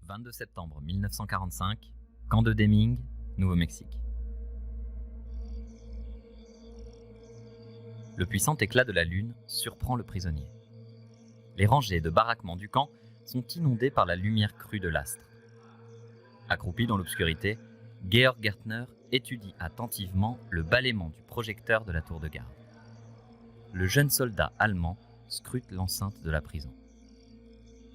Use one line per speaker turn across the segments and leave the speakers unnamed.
22 septembre 1945, camp de Deming, Nouveau-Mexique. Le puissant éclat de la lune surprend le prisonnier. Les rangées de baraquements du camp sont inondées par la lumière crue de l'astre. Accroupi dans l'obscurité, Georg Gärtner étudie attentivement le balaiement du projecteur de la tour de garde. Le jeune soldat allemand scrute l'enceinte de la prison.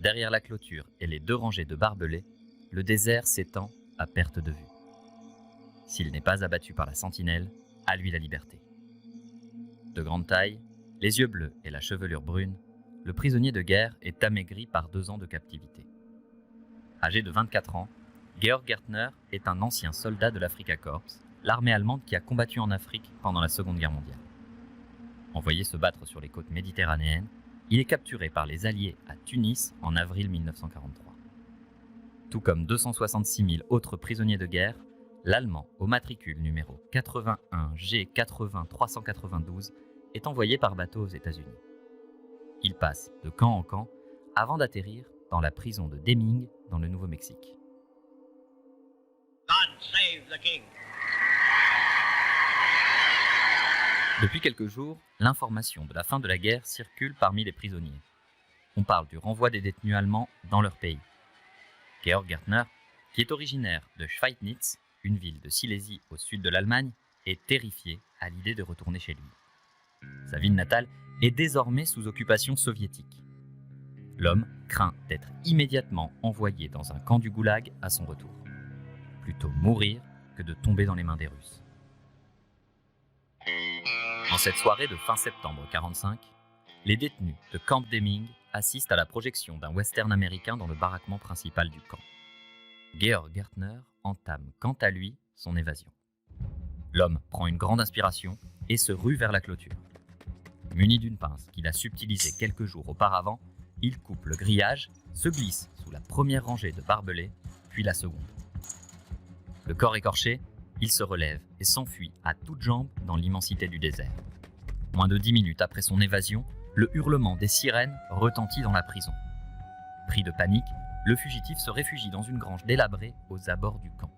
Derrière la clôture et les deux rangées de barbelés, le désert s'étend à perte de vue. S'il n'est pas abattu par la sentinelle, à lui la liberté. De grande taille, les yeux bleus et la chevelure brune, le prisonnier de guerre est amaigri par 2 ans de captivité. Âgé de 24 ans, Georg Gärtner est un ancien soldat de l'Afrika Korps, l'armée allemande qui a combattu en Afrique pendant la Seconde Guerre mondiale. Envoyé se battre sur les côtes méditerranéennes, il est capturé par les Alliés à Tunis en avril 1943. Tout comme 266 000 autres prisonniers de guerre, l'Allemand au matricule numéro 81 G80 392 est envoyé par bateau aux États-Unis. Il passe de camp en camp avant d'atterrir dans la prison de Deming dans le Nouveau-Mexique.
God save the king.
Depuis quelques jours, l'information de la fin de la guerre circule parmi les prisonniers. On parle du renvoi des détenus allemands dans leur pays. Georg Gärtner, qui est originaire de Schweidnitz, une ville de Silésie au sud de l'Allemagne, est terrifié à l'idée de retourner chez lui. Sa ville natale est désormais sous occupation soviétique. L'homme craint d'être immédiatement envoyé dans un camp du goulag à son retour. Plutôt mourir que de tomber dans les mains des Russes. En cette soirée de fin septembre 1945, les détenus de Camp Deming assistent à la projection d'un western américain dans le baraquement principal du camp. Georg Gärtner entame quant à lui son évasion. L'homme prend une grande inspiration et se rue vers la clôture. Muni d'une pince qu'il a subtilisée quelques jours auparavant, il coupe le grillage, se glisse sous la première rangée de barbelés, puis la seconde. Le corps écorché, il se relève et s'enfuit à toutes jambes dans l'immensité du désert. Moins de 10 minutes après son évasion, le hurlement des sirènes retentit dans la prison. Pris de panique, le fugitif se réfugie dans une grange délabrée aux abords du camp.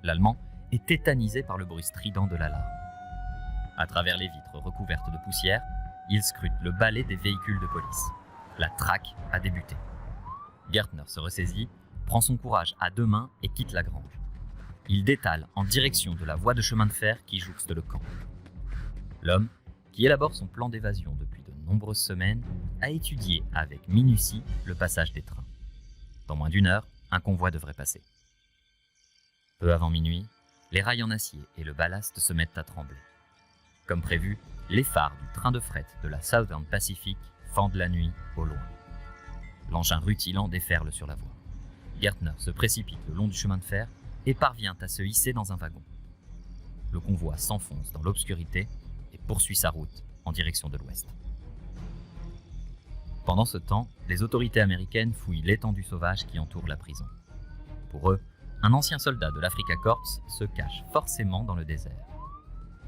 L'Allemand est tétanisé par le bruit strident de l'alarme. À travers les vitres recouvertes de poussière, il scrute le balai des véhicules de police. La traque a débuté. Gärtner se ressaisit, prend son courage à 2 mains et quitte la grange. Il détale en direction de la voie de chemin de fer qui jouxte le camp. L'homme, qui élabore son plan d'évasion depuis de nombreuses semaines, a étudié avec minutie le passage des trains. Dans moins d'1 heure, un convoi devrait passer. Peu avant minuit, les rails en acier et le ballast se mettent à trembler. Comme prévu, les phares du train de fret de la Southern Pacific fendent la nuit au loin. L'engin rutilant déferle sur la voie. Gärtner se précipite le long du chemin de fer et parvient à se hisser dans un wagon. Le convoi s'enfonce dans l'obscurité et poursuit sa route en direction de l'ouest. Pendant ce temps, les autorités américaines fouillent l'étendue sauvage qui entoure la prison. Pour eux, un ancien soldat de l'Afrika Korps se cache forcément dans le désert.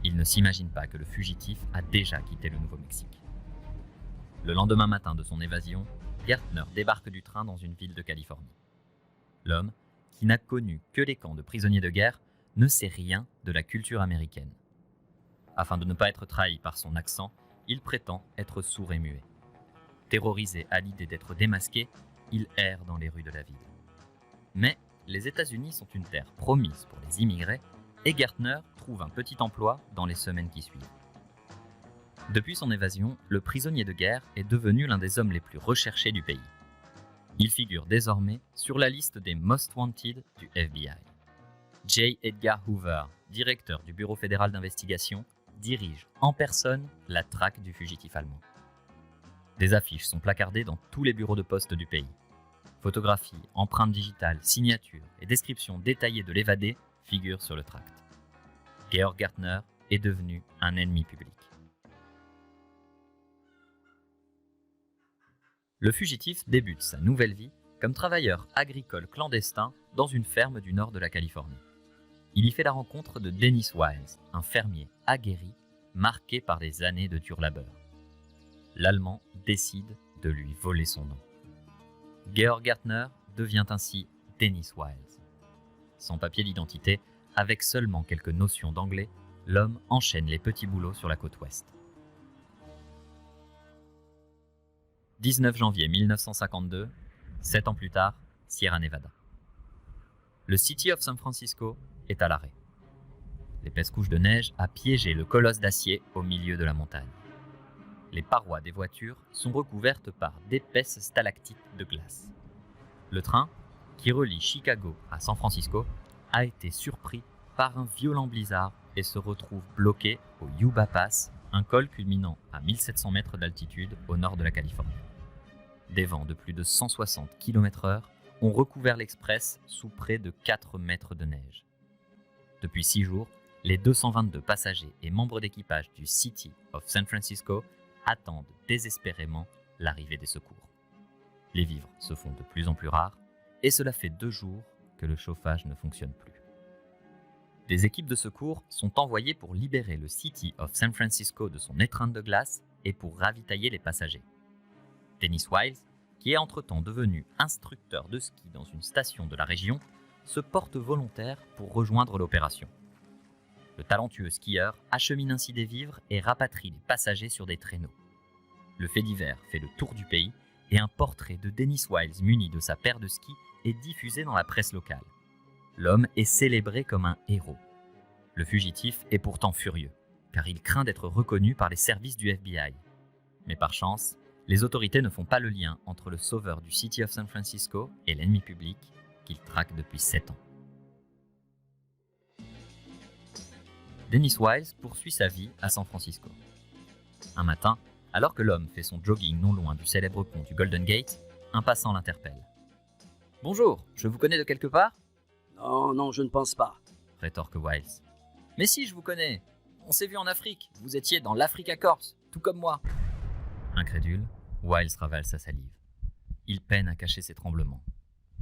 Ils ne s'imaginent pas que le fugitif a déjà quitté le Nouveau-Mexique. Le lendemain matin de son évasion, Gärtner débarque du train dans une ville de Californie. L'homme, qui n'a connu que les camps de prisonniers de guerre, ne sait rien de la culture américaine. Afin de ne pas être trahi par son accent, il prétend être sourd et muet. Terrorisé à l'idée d'être démasqué, il erre dans les rues de la ville. Mais les États-Unis sont une terre promise pour les immigrés et Gärtner trouve un petit emploi dans les semaines qui suivent. Depuis son évasion, le prisonnier de guerre est devenu l'un des hommes les plus recherchés du pays. Il figure désormais sur la liste des Most Wanted du FBI. J. Edgar Hoover, directeur du Bureau fédéral d'investigation, dirige en personne la traque du fugitif allemand. Des affiches sont placardées dans tous les bureaux de poste du pays. Photographies, empreintes digitales, signatures et descriptions détaillées de l'évadé figurent sur le tract. Georg Gärtner est devenu un ennemi public. Le fugitif débute sa nouvelle vie comme travailleur agricole clandestin dans une ferme du nord de la Californie. Il y fait la rencontre de Dennis Wiles, un fermier aguerri, marqué par des années de dur labeur. L'Allemand décide de lui voler son nom. Georg Gärtner devient ainsi Dennis Wiles. Sans papier d'identité, avec seulement quelques notions d'anglais, l'homme enchaîne les petits boulots sur la côte ouest. 19 janvier 1952, 7 ans plus tard, Sierra Nevada. Le City of San Francisco est à l'arrêt. L'épaisse couche de neige a piégé le colosse d'acier au milieu de la montagne. Les parois des voitures sont recouvertes par d'épaisses stalactites de glace. Le train, qui relie Chicago à San Francisco, a été surpris par un violent blizzard et se retrouve bloqué au Yuba Pass, un col culminant à 1700 mètres d'altitude au nord de la Californie. Des vents de plus de 160 km/h ont recouvert l'express sous près de 4 mètres de neige. Depuis 6 jours, les 222 passagers et membres d'équipage du City of San Francisco attendent désespérément l'arrivée des secours. Les vivres se font de plus en plus rares et cela fait 2 jours que le chauffage ne fonctionne plus. Des équipes de secours sont envoyées pour libérer le City of San Francisco de son étreinte de glace et pour ravitailler les passagers. Dennis Wiles, qui est entre-temps devenu instructeur de ski dans une station de la région, se porte volontaire pour rejoindre l'opération. Le talentueux skieur achemine ainsi des vivres et rapatrie les passagers sur des traîneaux. Le fait divers fait le tour du pays et un portrait de Dennis Wiles muni de sa paire de ski est diffusé dans la presse locale. L'homme est célébré comme un héros. Le fugitif est pourtant furieux, car il craint d'être reconnu par les services du FBI. Mais par chance, les autorités ne font pas le lien entre le sauveur du City of San Francisco et l'ennemi public qu'il traque depuis 7 ans. Dennis Wiles poursuit sa vie à San Francisco. Un matin, alors que l'homme fait son jogging non loin du célèbre pont du Golden Gate, un passant l'interpelle. « Bonjour, je vous connais de quelque part ?»«
Non, je ne pense pas. »
rétorque Wiles. « Mais si, je vous connais. On s'est vu en Afrique. Vous étiez dans l'Africa Corps, tout comme moi. » Incrédule, Wiles ravale sa salive. Il peine à cacher ses tremblements.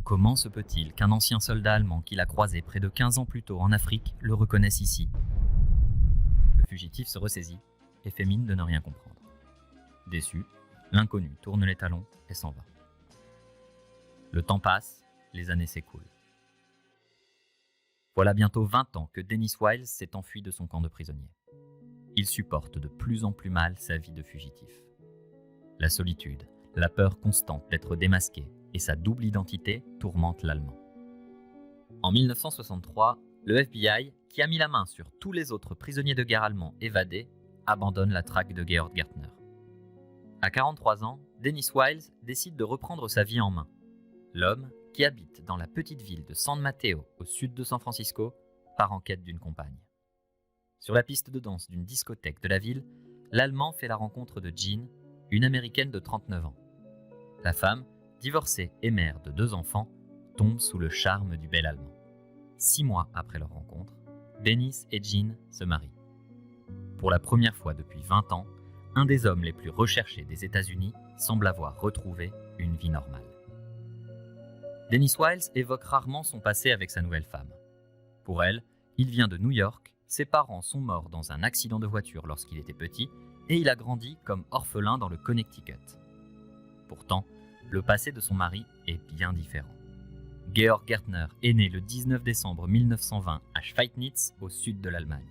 Comment se peut-il qu'un ancien soldat allemand qu'il a croisé près de 15 ans plus tôt en Afrique le reconnaisse ici ? Le fugitif se ressaisit et fait mine de ne rien comprendre. Déçu, l'inconnu tourne les talons et s'en va. Le temps passe, les années s'écoulent. Voilà bientôt 20 ans que Dennis Wiles s'est enfui de son camp de prisonniers. Il supporte de plus en plus mal sa vie de fugitif. La solitude, la peur constante d'être démasqué et sa double identité tourmentent l'Allemand. En 1963, le FBI, qui a mis la main sur tous les autres prisonniers de guerre allemands évadés, abandonne la traque de Georg Gärtner. À 43 ans, Dennis Wiles décide de reprendre sa vie en main. L'homme, qui habite dans la petite ville de San Mateo, au sud de San Francisco, part en quête d'une compagne. Sur la piste de danse d'une discothèque de la ville, l'Allemand fait la rencontre de Jean, une Américaine de 39 ans. La femme, divorcée et mère de 2 enfants, tombe sous le charme du bel Allemand. 6 mois après leur rencontre, Dennis et Jean se marient. Pour la première fois depuis 20 ans, un des hommes les plus recherchés des États-Unis semble avoir retrouvé une vie normale. Dennis Wiles évoque rarement son passé avec sa nouvelle femme. Pour elle, il vient de New York, ses parents sont morts dans un accident de voiture lorsqu'il était petit et il a grandi comme orphelin dans le Connecticut. Pourtant, le passé de son mari est bien différent. Georg Gärtner est né le 19 décembre 1920 à Schweidnitz, au sud de l'Allemagne.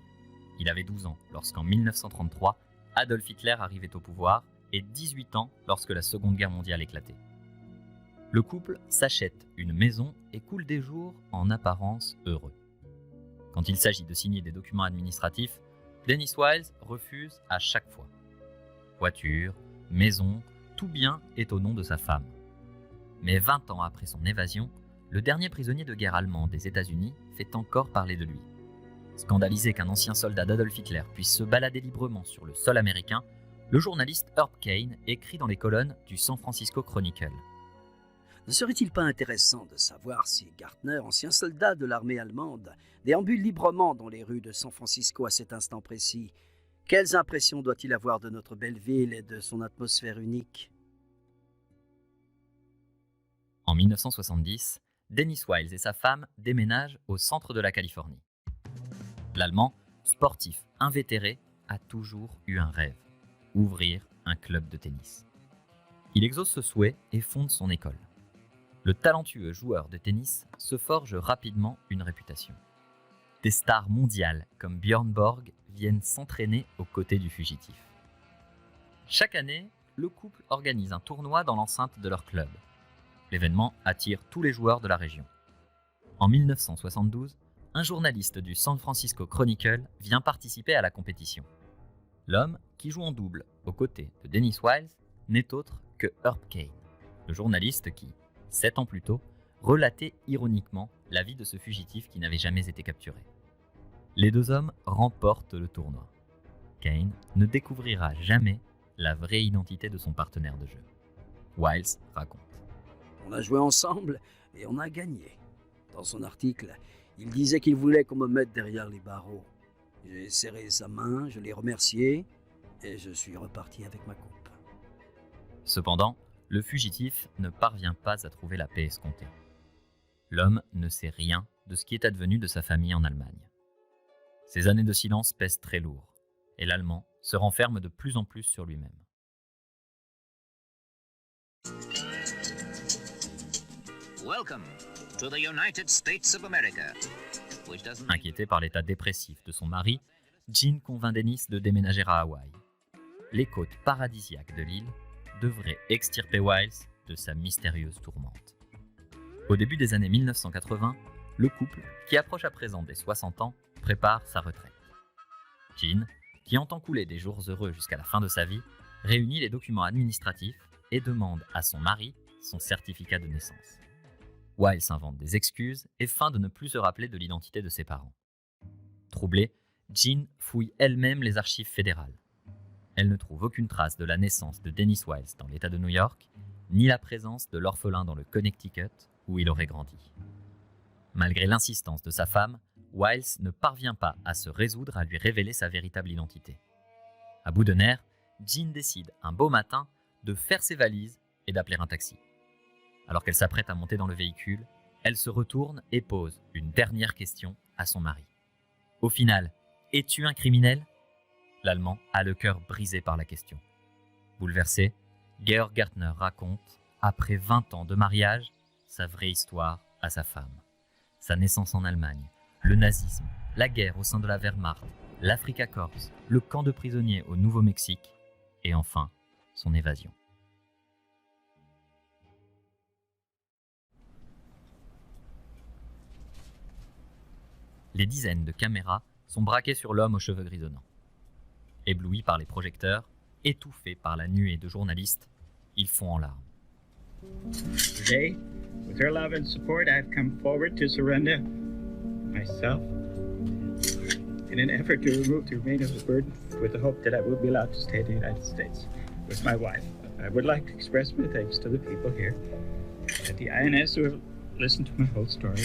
Il avait 12 ans lorsqu'en 1933, Adolf Hitler arrivait au pouvoir et 18 ans lorsque la Seconde Guerre mondiale éclatait. Le couple s'achète une maison et coule des jours en apparence heureux. Quand il s'agit de signer des documents administratifs, Dennis Wiles refuse à chaque fois. Voiture, maison, tout bien est au nom de sa femme. Mais 20 ans après son évasion, le dernier prisonnier de guerre allemand des États-Unis fait encore parler de lui. Scandalisé qu'un ancien soldat d'Adolf Hitler puisse se balader librement sur le sol américain, le journaliste Herb Caen écrit dans les colonnes du San Francisco Chronicle.
Ne serait-il pas intéressant de savoir si Gärtner, ancien soldat de l'armée allemande, déambule librement dans les rues de San Francisco à cet instant précis? Quelles impressions doit-il avoir de notre belle ville et de son atmosphère unique?
En 1970, Dennis Wiles et sa femme déménagent au centre de la Californie. L'Allemand, sportif invétéré, a toujours eu un rêve, ouvrir un club de tennis. Il exauce ce souhait et fonde son école. le talentueux joueur de tennis se forge rapidement une réputation. Des stars mondiales comme Björn Borg viennent s'entraîner aux côtés du fugitif. Chaque année, le couple organise un tournoi dans l'enceinte de leur club. L'événement attire tous les joueurs de la région. En 1972, un journaliste du San Francisco Chronicle vient participer à la compétition. L'homme qui joue en double aux côtés de Dennis Wiles n'est autre que Herb Caen, le journaliste qui, 7 ans plus tôt, relatait ironiquement la vie de ce fugitif qui n'avait jamais été capturé. Les deux hommes remportent le tournoi. Caen ne découvrira jamais la vraie identité de son partenaire de jeu. Wiles raconte.
On a joué ensemble et on a gagné. Dans son article, il disait qu'il voulait qu'on me mette derrière les barreaux. J'ai serré sa main, je l'ai remercié et je suis reparti avec ma coupe.
Cependant, le fugitif ne parvient pas à trouver la paix escomptée. L'homme ne sait rien de ce qui est advenu de sa famille en Allemagne. Ces années de silence pèsent très lourd, et l'Allemand se renferme de plus en plus sur lui-même. Inquiété par l'état dépressif de son mari, Jean convainc Dennis de déménager à Hawaï. Les côtes paradisiaques de l'île devraient extirper Wiles de sa mystérieuse tourmente. Au début des années 1980, le couple, qui approche à présent des 60 ans, prépare sa retraite. Jean, qui entend couler des jours heureux jusqu'à la fin de sa vie, réunit les documents administratifs et demande à son mari son certificat de naissance. Wiles invente des excuses et feint de ne plus se rappeler de l'identité de ses parents. Troublée, Jean fouille elle-même les archives fédérales. Elle ne trouve aucune trace de la naissance de Dennis Wiles dans l'État de New York, ni la présence de l'orphelin dans le Connecticut où il aurait grandi. Malgré l'insistance de sa femme, Wiles ne parvient pas à se résoudre à lui révéler sa véritable identité. À bout de nerfs, Jean décide un beau matin de faire ses valises et d'appeler un taxi. Alors qu'elle s'apprête à monter dans le véhicule, elle se retourne et pose une dernière question à son mari. Au final, es-tu un criminel ? L'Allemand a le cœur brisé par la question. Bouleversé, Georg Gärtner raconte, après 20 ans de mariage, sa vraie histoire à sa femme. Sa naissance en Allemagne, le nazisme, la guerre au sein de la Wehrmacht, l'Afrika Korps, le camp de prisonniers au Nouveau-Mexique et enfin son évasion. Les dizaines de caméras sont braquées sur l'homme aux cheveux grisonnants. Éblouis par les projecteurs, étouffés par la nuée de journalistes, ils font en larmes.
Today, with your love and support, I've come forward to surrender myself in an effort to remove the remainder of the burden with the hope that I will be allowed to stay in the United States with my wife. I would like to express my thanks to the people here at the INS who have listened to my whole story,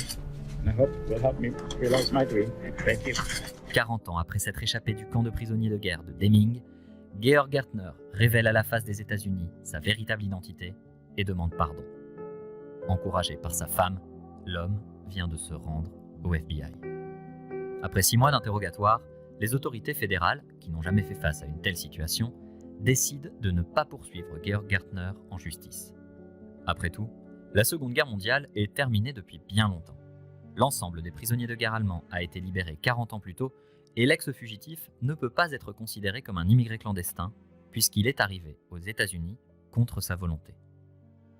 and I hope will help me realize my dream. Thank you.
40 ans après s'être échappé du camp de prisonniers de guerre de Deming, Georg Gärtner révèle à la face des États-Unis sa véritable identité et demande pardon. Encouragé par sa femme, l'homme vient de se rendre au FBI. Après 6 mois d'interrogatoire, les autorités fédérales, qui n'ont jamais fait face à une telle situation, décident de ne pas poursuivre Georg Gärtner en justice. Après tout, la Seconde Guerre mondiale est terminée depuis bien longtemps. L'ensemble des prisonniers de guerre allemands a été libéré 40 ans plus tôt et l'ex-fugitif ne peut pas être considéré comme un immigré clandestin puisqu'il est arrivé aux États-Unis contre sa volonté.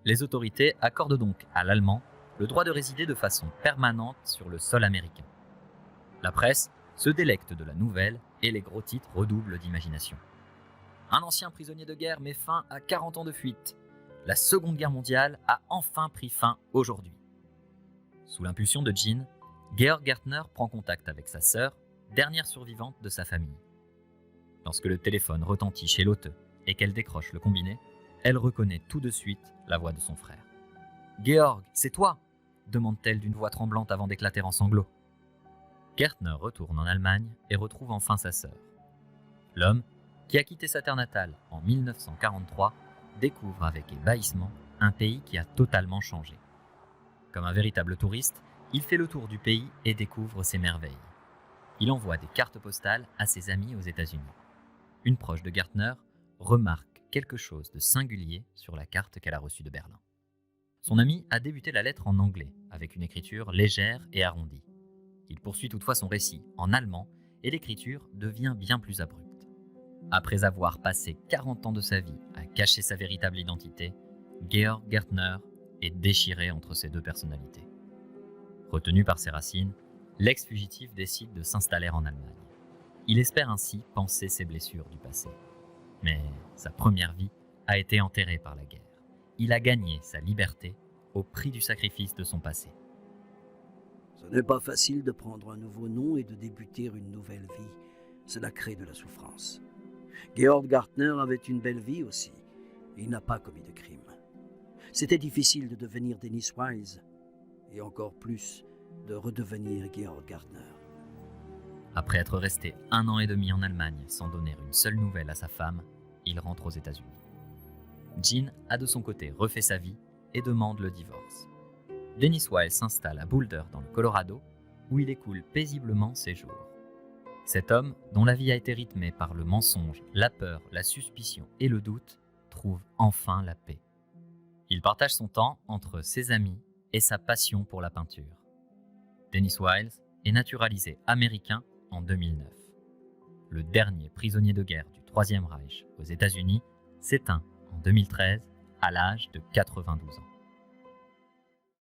Les autorités accordent donc à l'Allemand le droit de résider de façon permanente sur le sol américain. La presse se délecte de la nouvelle et les gros titres redoublent d'imagination. Un ancien prisonnier de guerre met fin à 40 ans de fuite. La Seconde Guerre mondiale a enfin pris fin aujourd'hui. Sous l'impulsion de Jean, Georg Gärtner prend contact avec sa sœur, dernière survivante de sa famille. Lorsque le téléphone retentit chez l'hôteux et qu'elle décroche le combiné, elle reconnaît tout de suite la voix de son frère. « Georg, c'est toi !» demande-t-elle d'une voix tremblante avant d'éclater en sanglots. Gärtner retourne en Allemagne et retrouve enfin sa sœur. L'homme, qui a quitté sa terre natale en 1943, découvre avec ébahissement un pays qui a totalement changé. Comme un véritable touriste, il fait le tour du pays et découvre ses merveilles. Il envoie des cartes postales à ses amis aux États-Unis. Une proche de Gärtner remarque quelque chose de singulier sur la carte qu'elle a reçue de Berlin. Son ami a débuté la lettre en anglais, avec une écriture légère et arrondie. Il poursuit toutefois son récit en allemand et l'écriture devient bien plus abrupte. Après avoir passé 40 ans de sa vie à cacher sa véritable identité, Georg Gärtner est déchiré entre ses deux personnalités. Retenu par ses racines, l'ex-fugitif décide de s'installer en Allemagne. Il espère ainsi panser ses blessures du passé. Mais sa première vie a été enterrée par la guerre. Il a gagné sa liberté au prix du sacrifice de son passé.
Ce n'est pas facile de prendre un nouveau nom et de débuter une nouvelle vie. Cela crée de la souffrance. Georg Gärtner avait une belle vie aussi. Il n'a pas commis de crime. C'était difficile de devenir Dennis Wise et encore plus de redevenir Georg Gärtner.
Après être resté 1 an et demi en Allemagne sans donner une seule nouvelle à sa femme, il rentre aux États-Unis. Jean a de son côté refait sa vie et demande le divorce. Dennis Wise s'installe à Boulder dans le Colorado où il écoule paisiblement ses jours. Cet homme, dont la vie a été rythmée par le mensonge, la peur, la suspicion et le doute, trouve enfin la paix. Il partage son temps entre ses amis et sa passion pour la peinture. Dennis Wise est naturalisé américain en 2009. Le dernier prisonnier de guerre du Troisième Reich aux États-Unis s'éteint en 2013 à l'âge de 92 ans.